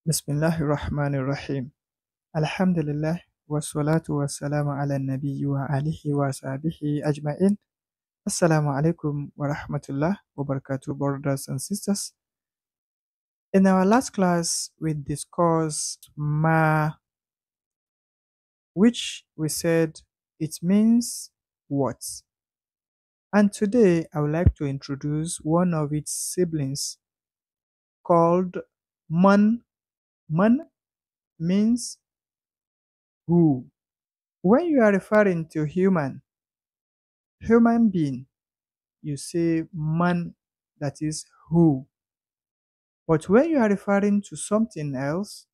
Bismillahirrahmanirrahim. Alhamdulillah wassalatu wassalamu ala nabiyyi wa alihi wa sahbihi ajma'in. Assalamu alaikum wa rahmatullah wa barakatuh, brothers and sisters. In our last class, we discussed ma, which we said it means what. And today, I would like to introduce one of its siblings called man. Man means who. When you are referring to human being, you say man, that is who. But when you are referring to something else,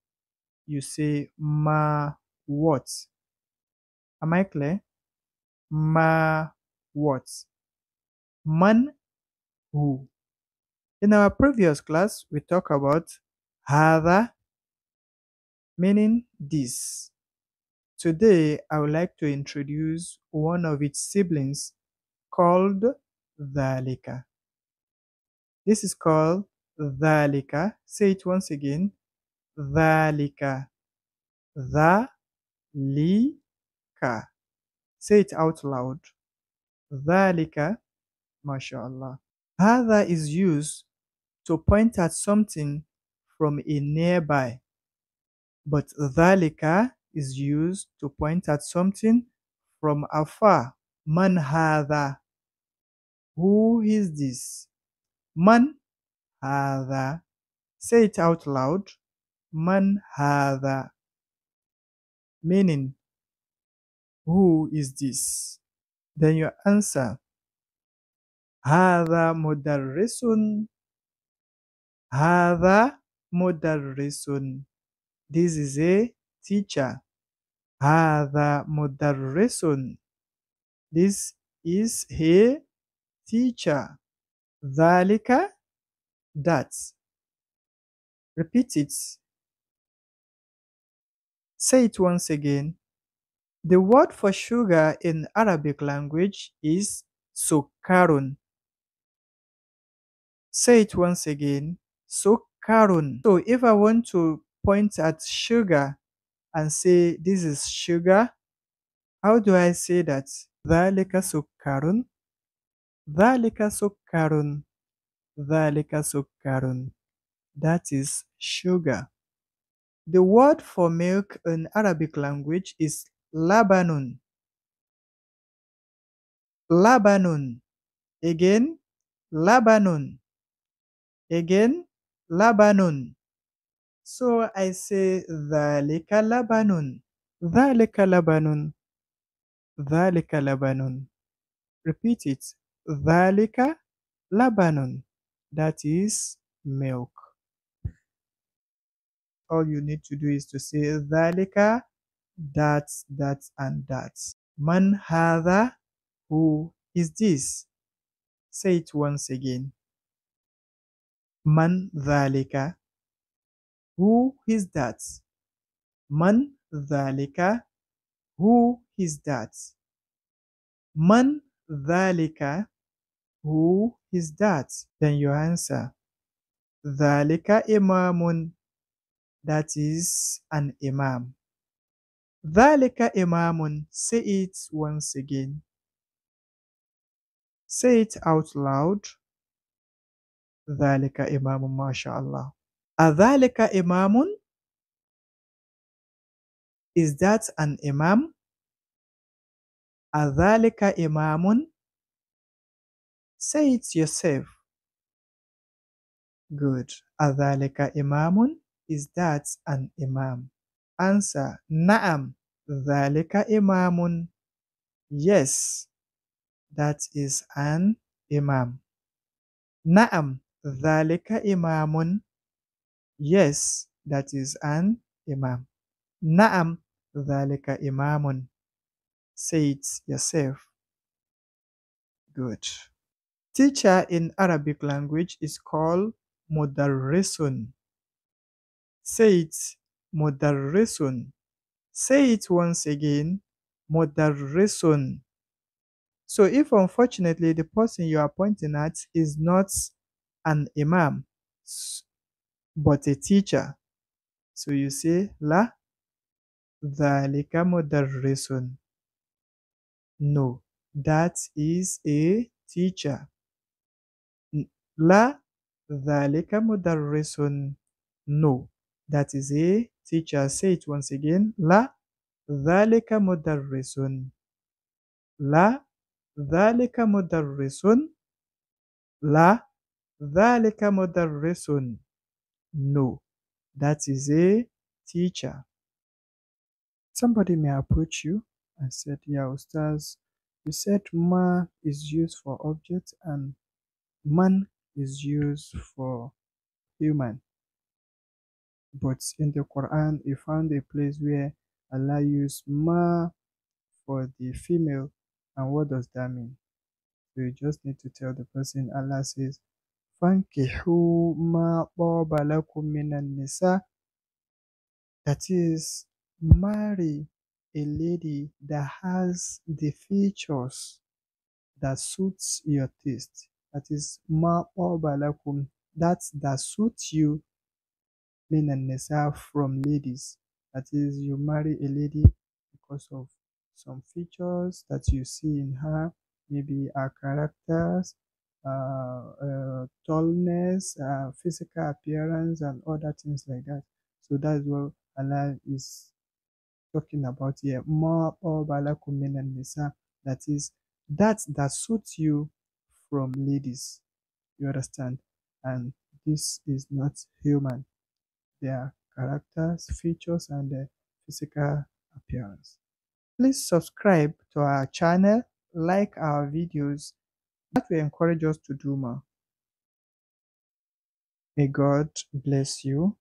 you say ma what. Am I clear? Ma what. Man who. In our previous class, we talked about hada, meaning this. Today, I would like to introduce one of its siblings called dhalika. This is called dhalika. Say it once again. Dhalika. Dhalika. Say it out loud. Dhalika. MashaAllah. Hadha is used to point at something from a nearby, but dhalika is used to point at something from afar. Man hadha. Who is this? Man hadha. Say it out loud. Man hadha. Meaning, who is this? Then you answer, hadha mudarrisun. Hadha mudarrisun. This is a teacher. Hadha mudarrisun. This is a teacher. Dhalika, that. Repeat it. Say it once again. The word for sugar in Arabic language is sukarun. Say it once again. Sukarun. So if I want to point at sugar and say this is sugar, how do I say that? Dhalika sukarun. Dhalika sukarun. Dhalika sukarun. That is sugar. The word for milk in Arabic language is labanun. Labanun. Again, labanun. Again, labanun. So I say dhalika labanun. Dhalika labanun. Dhalika labanun. Repeat it. Dhalika labanun. That is milk. All you need to do is to say dhalika, that, and that. Man hadha. Who is this? Say it once again. Man dhalika. Who is that? Man dhalika. Who is that? Man dhalika. Who is that? Then you answer, dhalika imamun. That is an imam. Dhalika imamun. Say it once again. Say it out loud. Dhalika imamun, mashallah. Adhalika imamun? Is that an imam? Adhalika imamun? Say it yourself. Good. Adhalika imamun? Is that an imam? Answer, Na'am. Dhalika imamun. Yes, that is an imam. Na'am. Dhalika imamun. Yes, that is an imam. Na'am. Dhalika imamun. Say it yourself. Good. Teacher in Arabic language is called mudarrisun. Say it, mudarrisun. Say it once again, mudarrisun. So if unfortunately the person you are pointing at is not an imam, but a teacher, So you say La dhalika mudarrisun. No, that is a teacher. La dhalika mudarrisun. No, that is a teacher. Say it once again. La dhalika mudarrisun. La dhalika mudarrisun. La dhalika mudarrisun. No, that is a teacher. Somebody may approach you and said, yeah, Ustaz, you said ma is used for object and man is used for human. But in the Quran, you found a place where Allah used ma for the female. And what does that mean? So you just need to tell the person Allah says, فَانْكِحُوا مَا طَابَ لَكُم مِّنَ النِّسَاءِ. That is, marry a lady that has the features that suits your taste. That is, ma طَابَ لَكُم. That suits you min an-nisa from ladies. That is, you marry a lady because of some features that you see in her, maybe her characters, tallness, physical appearance, and other things like that. So that's what Allah is talking about here. Ma طَابَ لَكُم مِّنَ النِّسَاءِ. That is, that suits you from ladies. You understand? And this is not human, their characters, features, and their physical appearance. Please subscribe to our channel, like our videos. That will encourage us to do more. May God bless you.